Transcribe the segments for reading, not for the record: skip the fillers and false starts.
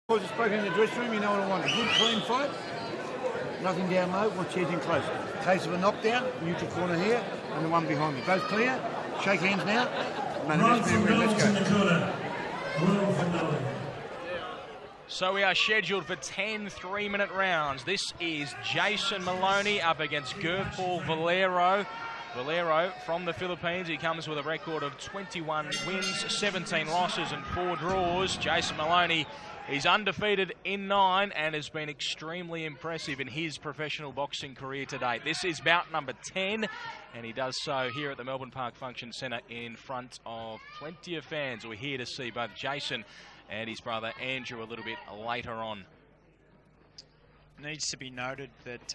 I was spoken in the dressing room, you know what I want. A good, clean fight. Nothing down low, watch anything close. Case of a knockdown, neutral corner here, and the one behind me. Both clear. Shake hands now. Man, let's go. So we are scheduled for 10 3-minute rounds. This is Jason Moloney up against Gerpaul Valero. Valero from the Philippines. He comes with a record of 21 wins, 17 losses and 4 draws. Jason Moloney is undefeated in 9 and has been extremely impressive in his professional boxing career to date. This is bout number 10, and he does so here at the Melbourne Park Function Centre in front of plenty of fans. We're here to see both Jason and his brother Andrew a little bit later on. Needs to be noted that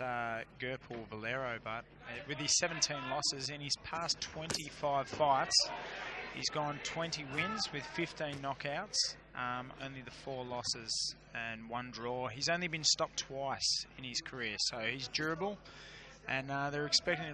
Gerpaul Valero, but with his 17 losses in his past 25 fights, he's gone 20 wins with 15 knockouts, only the 4 losses and 1 draw. He's only been stopped twice in his career, so he's durable. And they're expecting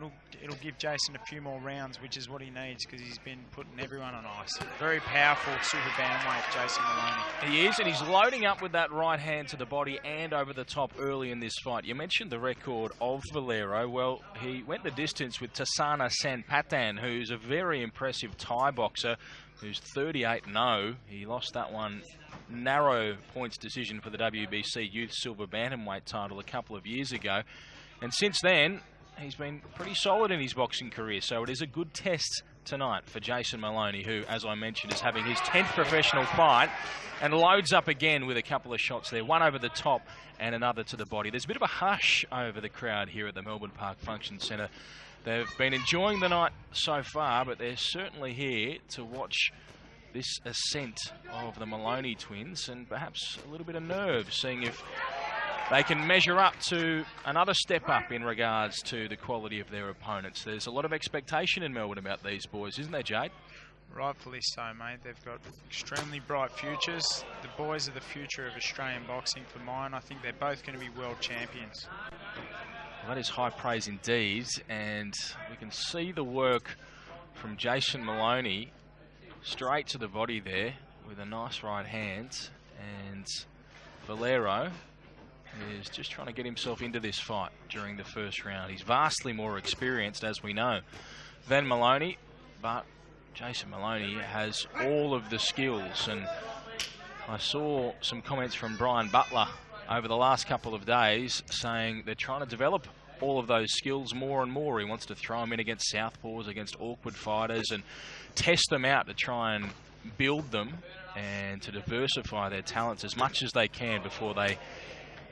it'll give Jason a few more rounds, which is what he needs because he's been putting everyone on ice. Very powerful super bandweight, Jason Moloney. He is, and he's loading up with that right hand to the body and over the top early in this fight. You mentioned the record of Valero. Well, he went the distance with Tasana Sanpatan, who's a very impressive Thai boxer, who's 38-0. He lost that one narrow points decision for the WBC Youth Silver Bantamweight title a couple of years ago. And since then, he's been pretty solid in his boxing career. So it is a good test tonight for Jason Moloney, who, as I mentioned, is having his 10th professional fight and loads up again with a couple of shots there. One over the top and another to the body. There's a bit of a hush over the crowd here at the Melbourne Park Function Centre. They've been enjoying the night so far, but they're certainly here to watch this ascent of the Moloney twins and perhaps a little bit of nerve, seeing if they can measure up to another step up in regards to the quality of their opponents. There's a lot of expectation in Melbourne about these boys, isn't there, Jade? Rightfully so, mate. They've got extremely bright futures. The boys are the future of Australian boxing for mine. I think they're both going to be world champions. Well, that is high praise indeed, and we can see the work from Jason Moloney straight to the body there with a nice right hand, and Valero is just trying to get himself into this fight during the first round. He's vastly more experienced, as we know, than Moloney, but Jason Moloney has all of the skills. And I saw some comments from Brian Butler over the last couple of days saying they're trying to develop all of those skills more and more. He wants to throw them in against southpaws, against awkward fighters, and test them out to try and build them and to diversify their talents as much as they can before they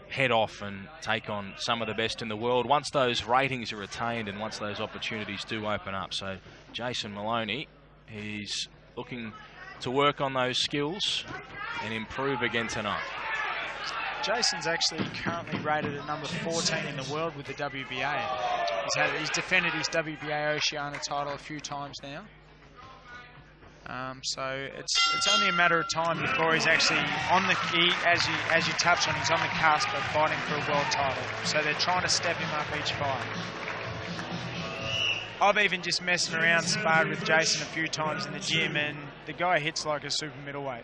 head off and take on some of the best in the world once those ratings are attained and once those opportunities do open up. So Jason Moloney, he's looking to work on those skills and improve again tonight. Jason's actually currently rated at number 14 in the world with the WBA. He's defended his WBA Oceania title a few times now. So it's only a matter of time before he's actually on the key, as you touched on, he's on the cusp of fighting for a world title. So they're trying to step him up each fight. I've even just messing around, sparred with Jason a few times in the gym, and the guy hits like a super middleweight.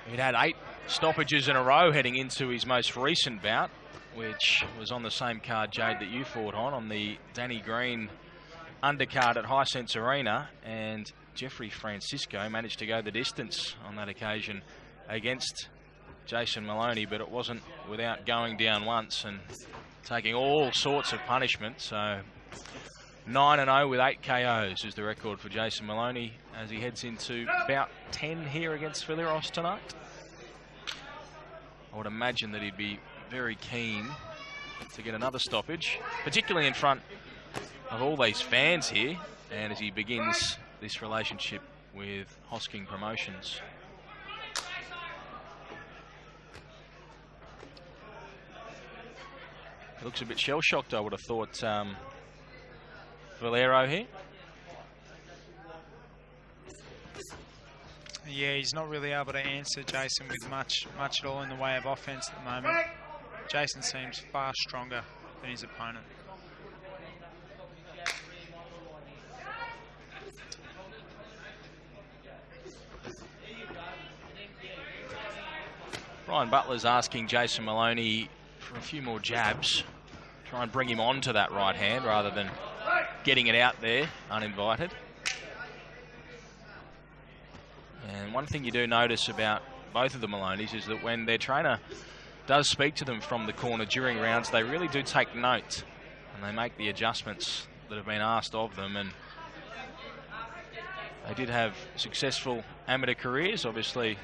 He'd had 8 stoppages in a row heading into his most recent bout, which was on the same card, Jade, that you fought on the Danny Green undercard at Hisense Arena, and Jeffrey Francisco managed to go the distance on that occasion against Jason Moloney, but it wasn't without going down once and taking all sorts of punishment. So 9-0 with 8 KOs is the record for Jason Moloney as he heads into bout 10 here against Valeros tonight. I would imagine that he'd be very keen to get another stoppage, particularly in front of all these fans here, and as he begins this relationship with Hosking Promotions. He looks a bit shell-shocked, I would have thought, Valero here. Yeah, he's not really able to answer Jason with much at all in the way of offense at the moment. Jason seems far stronger than his opponent. Brian Butler's asking Jason Moloney for a few more jabs. Try and bring him onto that right hand rather than getting it out there uninvited. And one thing you do notice about both of the Maloneys is that when their trainer does speak to them from the corner during rounds, they really do take note and they make the adjustments that have been asked of them. And they did have successful amateur careers. Obviously,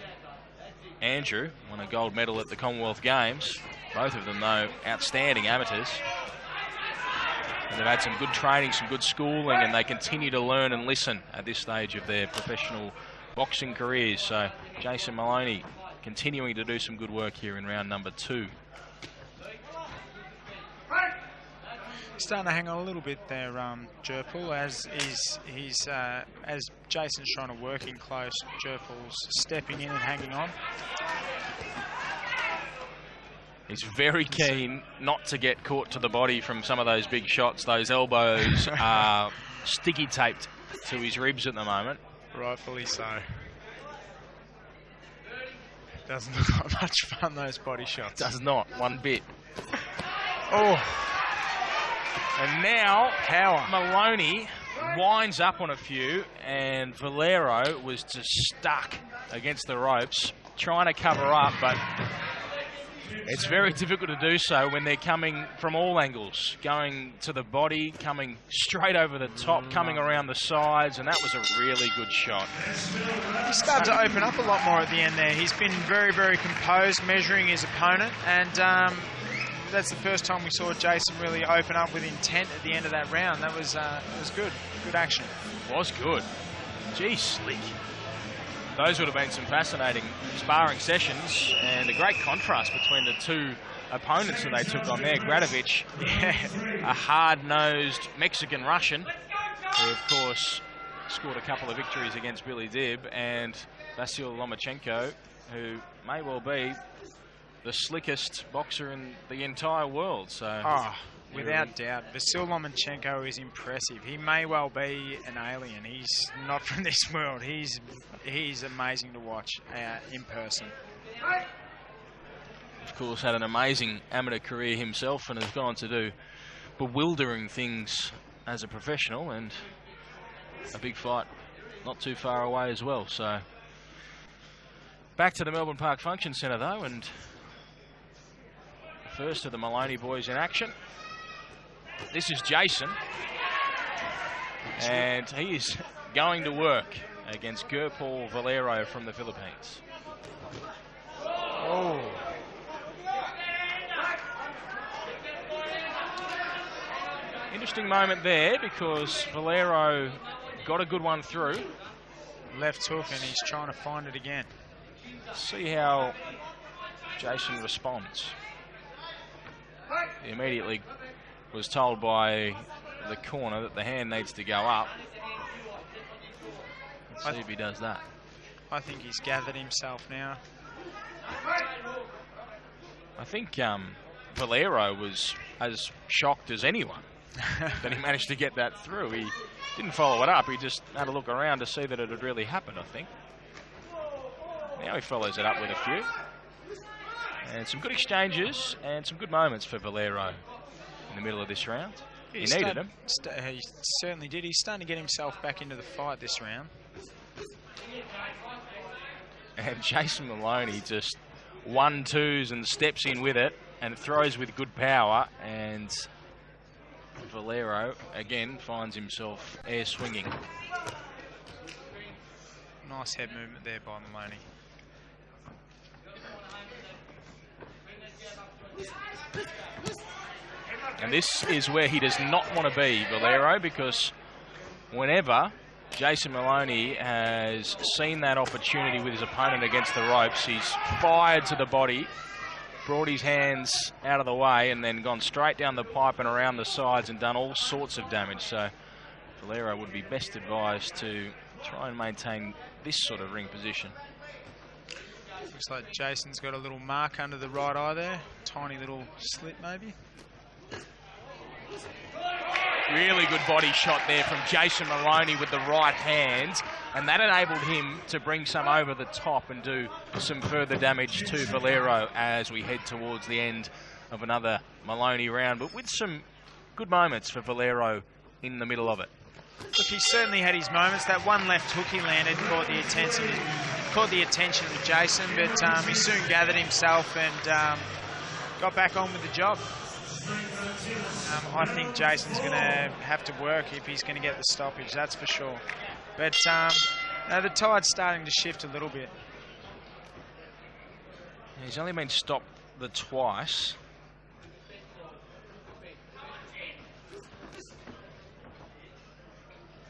Andrew won a gold medal at the Commonwealth Games. Both of them, though, outstanding amateurs. And they've had some good training, some good schooling, and they continue to learn and listen at this stage of their professional boxing careers. So Jason Moloney continuing to do some good work here in round number 2. Starting to hang on a little bit there, Gerpaul, as Jason's trying to work in close. Gerpaul's stepping in and hanging on. He's very keen not to get caught to the body from some of those big shots. Those elbows are sticky taped to his ribs at the moment. Rightfully so. Doesn't look like much fun, those body shots. Does not, one bit. Oh. And now power. Moloney winds up on a few, and Valero was just stuck against the ropes, trying to cover up, but it's very difficult to do so when they're coming from all angles, going to the body, coming straight over the top, coming around the sides, and that was a really good shot. He started to open up a lot more at the end there. He's been very, very composed, measuring his opponent, and that's the first time we saw Jason really open up with intent at the end of that round. That was good. Good action. It was good. Gee, slick. Those would have been some fascinating sparring sessions, and a great contrast between the two opponents that they took on there. Gradovic, a hard-nosed Mexican-Russian, who of course scored a couple of victories against Billy Dibb, and Vasil Lomachenko, who may well be the slickest boxer in the entire world. So, without doubt, Vasil Lomachenko is impressive. He may well be an alien. He's not from this world. He's amazing to watch in person. Of course, had an amazing amateur career himself and has gone to do bewildering things as a professional, and a big fight not too far away as well. So, back to the Melbourne Park Function Centre though, and the first of the Moloney boys in action. This is Jason, and he is going to work against Gerpaul Valero from the Philippines. Oh. Interesting moment there, because Valero got a good one through. Left hook, and he's trying to find it again. See how Jason responds. He immediately was told by the corner that the hand needs to go up. Let's see if he does that. I think he's gathered himself now. I think Valero was as shocked as anyone that he managed to get that through. He didn't follow it up. He just had a look around to see that it had really happened, I think. Now he follows it up with a few. And some good exchanges and some good moments for Valero in the middle of this round. He needed him. He certainly did. He's starting to get himself back into the fight this round. And Jason Moloney just 1-2s and steps in with it and throws with good power, and Valero again finds himself air swinging. Nice head movement there by Moloney. And this is where he does not want to be, Valero, because whenever Jason Moloney has seen that opportunity with his opponent against the ropes, he's fired to the body, brought his hands out of the way, and then gone straight down the pipe and around the sides and done all sorts of damage. So Valero would be best advised to try and maintain this sort of ring position. Looks like Jason's got a little mark under the right eye there. Tiny little slit maybe. Really good body shot there from Jason Moloney with the right hand, and that enabled him to bring some over the top and do some further damage to Valero as we head towards the end of another Moloney round, but with some good moments for Valero in the middle of it. Look, he certainly had his moments. That one left hook he landed caught the attention of Jason, but he soon gathered himself and got back on with the job. I think Jason's going to have to work if he's going to get the stoppage, that's for sure. But the tide's starting to shift a little bit. He's only been stopped twice.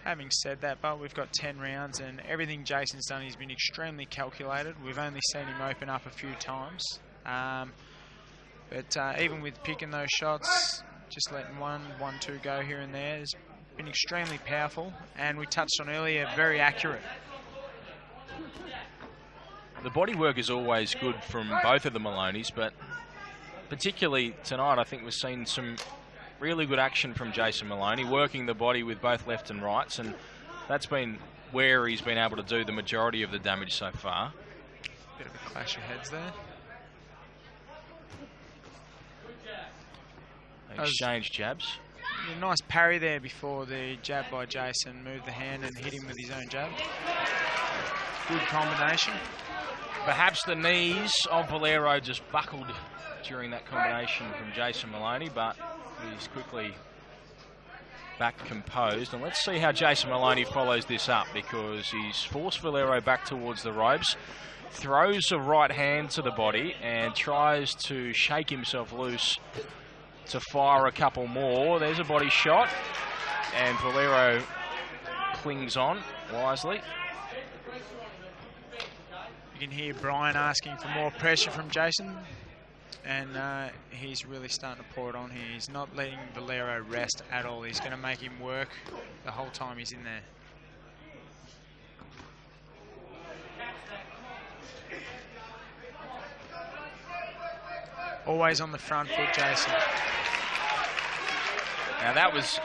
Having said that, but we've got 10 rounds and everything Jason's done, he's been extremely calculated. We've only seen him open up a few times. But even with picking those shots, just letting one, two go here and there, has been extremely powerful. And we touched on earlier, very accurate. The body work is always good from both of the Maloneys, but particularly tonight, I think we've seen some really good action from Jason Moloney, working the body with both left and rights, and that's been where he's been able to do the majority of the damage so far. Bit of a clash of heads there. Exchange jabs. A nice parry there before the jab by Jason. Moved the hand and hit him with his own jab. Good combination. Perhaps the knees of Valero just buckled during that combination from Jason Moloney, but he's quickly back composed. And let's see how Jason Moloney follows this up, because he's forced Valero back towards the ropes, throws a right hand to the body and tries to shake himself loose to fire a couple more. There's a body shot, and Valero clings on wisely. You can hear Brian asking for more pressure from Jason, and he's really starting to pour it on here. He's not letting Valero rest at all. He's going to make him work the whole time he's in there. Always on the front foot, Jason. Now that was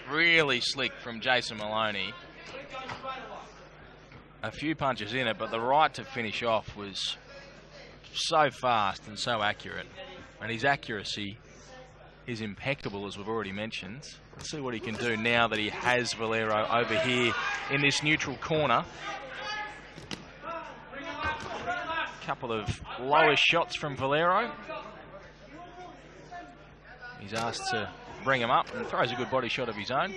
really slick from Jason Moloney. A few punches in it, but the right to finish off was so fast and so accurate. And his accuracy is impeccable, as we've already mentioned. Let's see what he can do now that he has Valero over here in this neutral corner. Couple of lowest shots from Valero. He's asked to bring him up and throws a good body shot of his own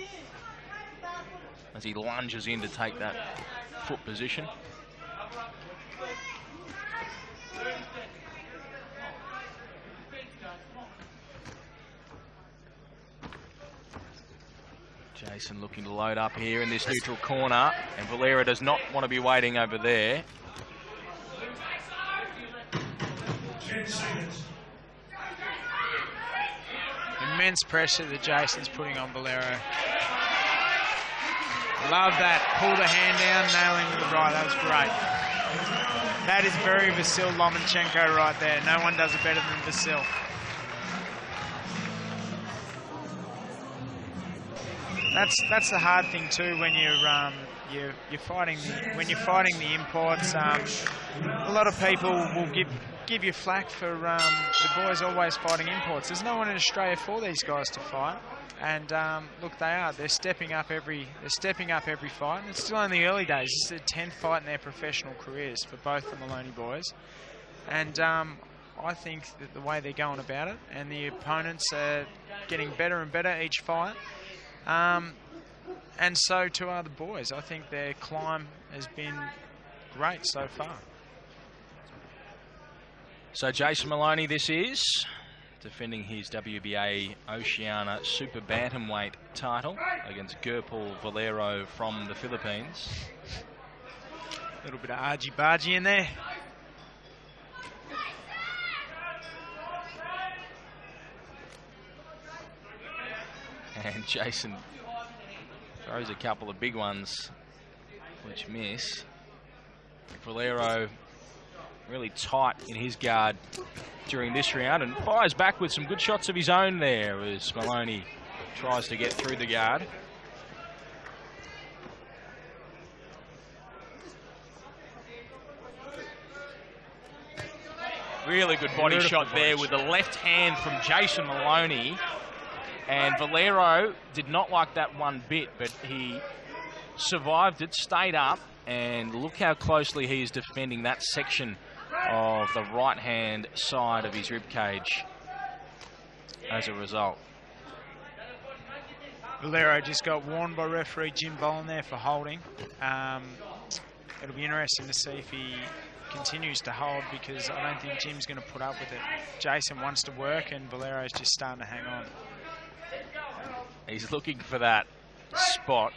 as he lunges in to take that foot position. Jason looking to load up here in this neutral corner, and Valero does not want to be waiting over there. Immense pressure that Jason's putting on Valero. Love that. Pull the hand down, nailing with the right. That was great. That is very Vasil Lomachenko right there. No one does it better than Vasil. That's the hard thing too when you're fighting the imports. A lot of people will give you flack for the boys always fighting imports. There's no one in Australia for these guys to fight, and look, they're stepping up every fight. And it's still only early days. This is the 10th fight in their professional careers for both the Moloney boys, and I think that the way they're going about it, and the opponents are getting better and better each fight. And so too are the boys. I think their climb has been great so far. So Jason Moloney, this is defending his WBA Oceania Super Bantamweight title against Gerpaul Valero from the Philippines. A little bit of argy-bargy in there. And Jason throws a couple of big ones which miss. Valero really tight in his guard during this round and fires back with some good shots of his own there as Moloney tries to get through the guard. Really good body shot there with the left hand from Jason Moloney. And Valero did not like that one bit, but he survived it, stayed up, and look how closely he is defending that section of the right-hand side of his rib cage as a result. Valero just got warned by referee Jim Boland there for holding. It'll be interesting to see if he continues to hold, because I don't think Jim's going to put up with it. Jason wants to work and Valero's just starting to hang on. He's looking for that spot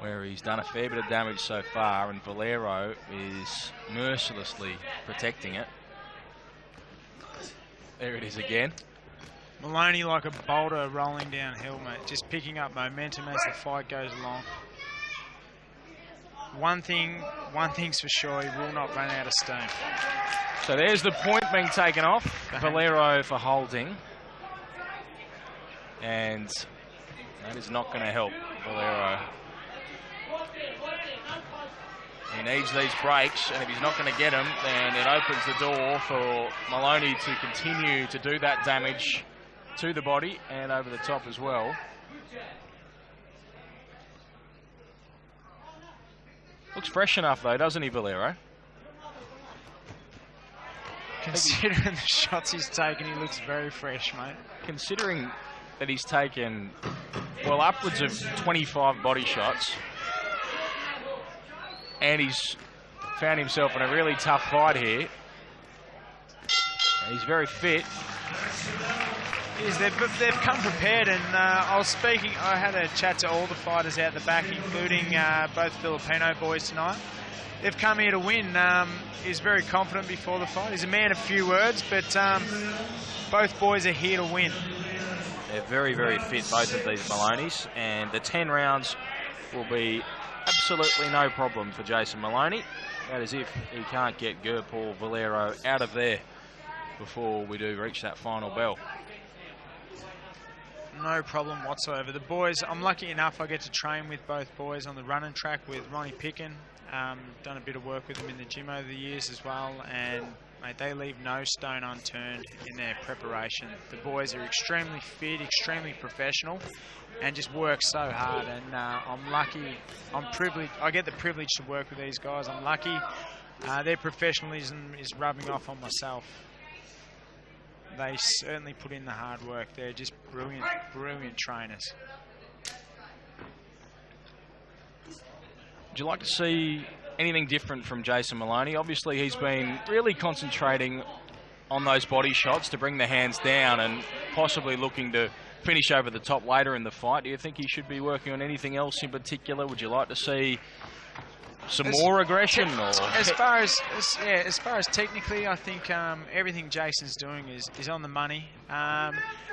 where he's done a fair bit of damage so far, and Valero is mercilessly protecting it. There it is again. Moloney like a boulder rolling downhill, mate, just picking up momentum as the fight goes along. One thing's for sure, he will not run out of steam. So there's the point being taken off. Valero for holding. And that is not going to help Valero. He needs these breaks, and if he's not going to get them, then it opens the door for Moloney to continue to do that damage to the body and over the top as well. Looks fresh enough though, doesn't he, Valero? Considering the shots he's taken, he looks very fresh, mate. Considering that he's taken, well, upwards of 25 body shots, and he's found himself in a really tough fight here. And he's very fit. They've come prepared, and I had a chat to all the fighters out the back, including both Filipino boys tonight. They've come here to win. He's very confident before the fight. He's a man of few words, but both boys are here to win. They're very, very fit, both of these Moloneys, and the 10 rounds will be absolutely no problem for Jason Moloney. That is if he can't get Gerpaul Valero out of there before we do reach that final bell. No problem whatsoever. The boys, I'm lucky enough I get to train with both boys on the running track with Ronnie Pickin. Done a bit of work with them in the gym over the years as well, and mate, they leave no stone unturned in their preparation. The boys are extremely fit, extremely professional, and just work so hard. And I'm lucky, I'm privileged, I get the privilege to work with these guys. I'm lucky. Their professionalism is rubbing off on myself. They certainly put in the hard work. They're just brilliant, brilliant trainers. Would you like to see anything different from Jason Moloney? Obviously, he's been really concentrating on those body shots to bring the hands down and possibly looking to finish over the top later in the fight. Do you think he should be working on anything else in particular? Would you like to see some more aggression? As far as technically, I think everything Jason's doing is on the money.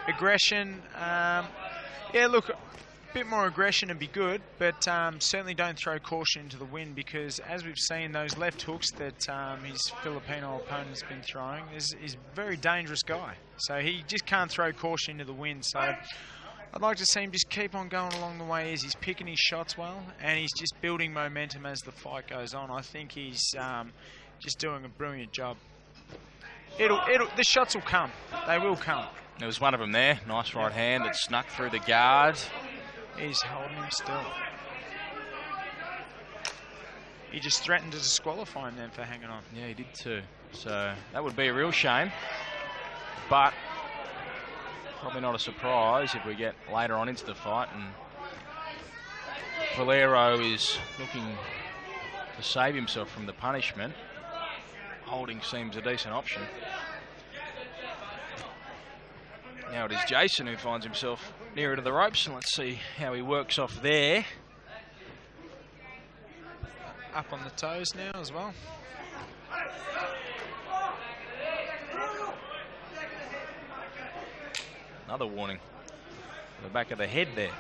Aggression, yeah, look, a bit more aggression would be good, but certainly don't throw caution into the wind, because as we've seen, those left hooks that his Filipino opponent's been throwing, he's a very dangerous guy. So he just can't throw caution into the wind. So I'd like to see him just keep on going along the way he's picking his shots well, and he's just building momentum as the fight goes on. I think he's just doing a brilliant job. The shots will come. They will come. There was one of them there. Nice right hand that snuck through the guard. He's holding him still. He just threatened to disqualify him then for hanging on. Yeah, he did too. So that would be a real shame. But probably not a surprise if we get later on into the fight and Valero is looking to save himself from the punishment. Holding seems a decent option. Now it is Jason who finds himself nearer to the ropes, and let's see how he works off there. Up on the toes now as well. Another warning. The back of the head there.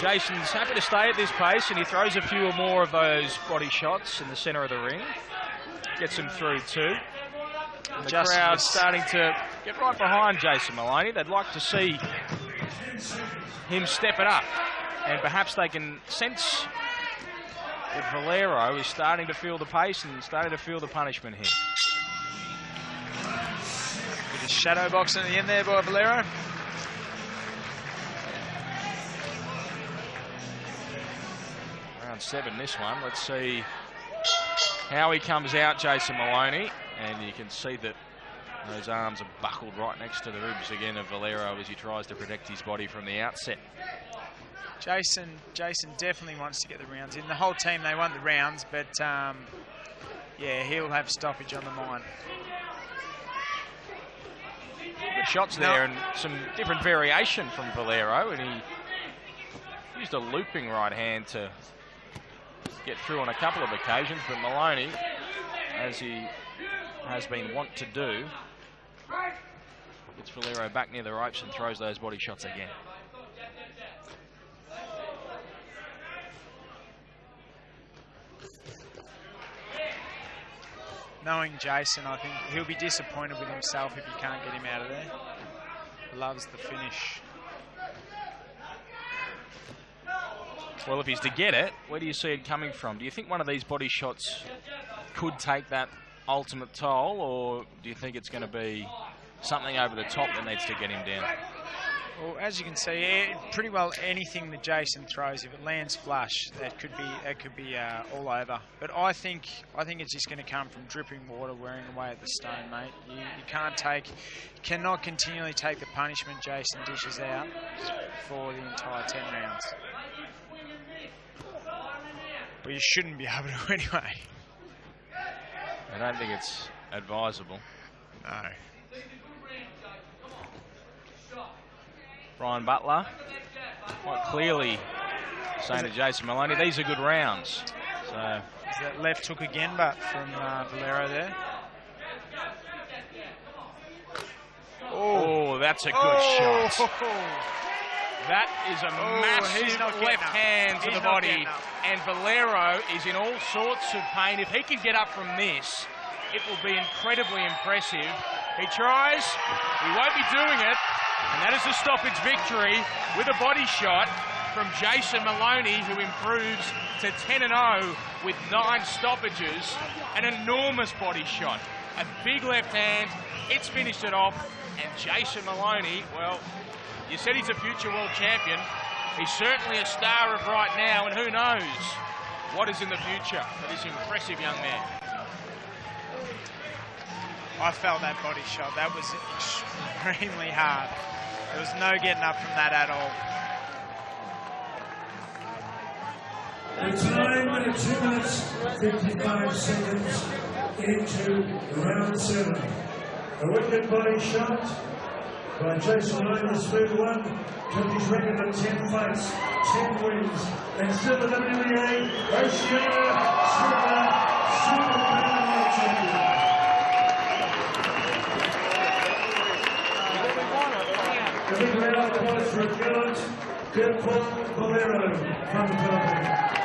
Jason's happy to stay at this pace, and he throws a few or more of those body shots in the centre of the ring. Gets him through too. And the crowd's starting to get right behind Jason Moloney. They'd like to see him step it up, and perhaps they can sense that Valero is starting to feel the pace and starting to feel the punishment here. With a shadow box in the end there by Valero. Round 7 this one. Let's see how he comes out, Jason Moloney. And you can see that those arms are buckled right next to the ribs again of Valero as he tries to protect his body from the outset. Jason definitely wants to get the rounds in. The whole team, they want the rounds, but yeah, he'll have stoppage on the mind. Good shots there, and some different variation from Valero, and he used a looping right hand to get through on a couple of occasions, but Moloney, as he has been wont to do, gets Valero back near the ropes and throws those body shots again. Knowing Jason, I think he'll be disappointed with himself if he can't get him out of there. Loves the finish. Well, if he's to get it, where do you see it coming from? Do you think one of these body shots could take that ultimate toll, or do you think it's going to be something over the top that needs to get him down? Well, as you can see, pretty well anything that Jason throws, if it lands flush, that could be all over. But I think it's just going to come from dripping water wearing away at the stone, mate. You cannot continually take the punishment Jason dishes out for the entire 10 rounds. But you shouldn't be able to anyway. I don't think it's advisable. No. Brian Butler quite clearly saying to Jason Moloney, these are good rounds. So is that left hook again, but from Valero there? Oh, that's a good shot. That is a massive left hand to the body, and Valero is in all sorts of pain. If he can get up from this, it will be incredibly impressive. He tries, he won't be doing it, and that is a stoppage victory with a body shot from Jason Moloney, who improves to 10-0 with 9 stoppages. An enormous body shot, a big left hand, it's finished it off, and Jason Moloney, well, you said he's a future world champion. He's certainly a star of right now, and who knows what is in the future for this impressive young man. I felt that body shot. That was extremely hard. There was no getting up from that at all. The time at 2 minutes 55 seconds into round 7. A wicked body shot by Jason Moloney, speed 1, took his record of 10 fights, 10 wins, and still the WBA Oceania Super Champion. A big round of applause for a gallant Gerpaul Valero from the Philippines.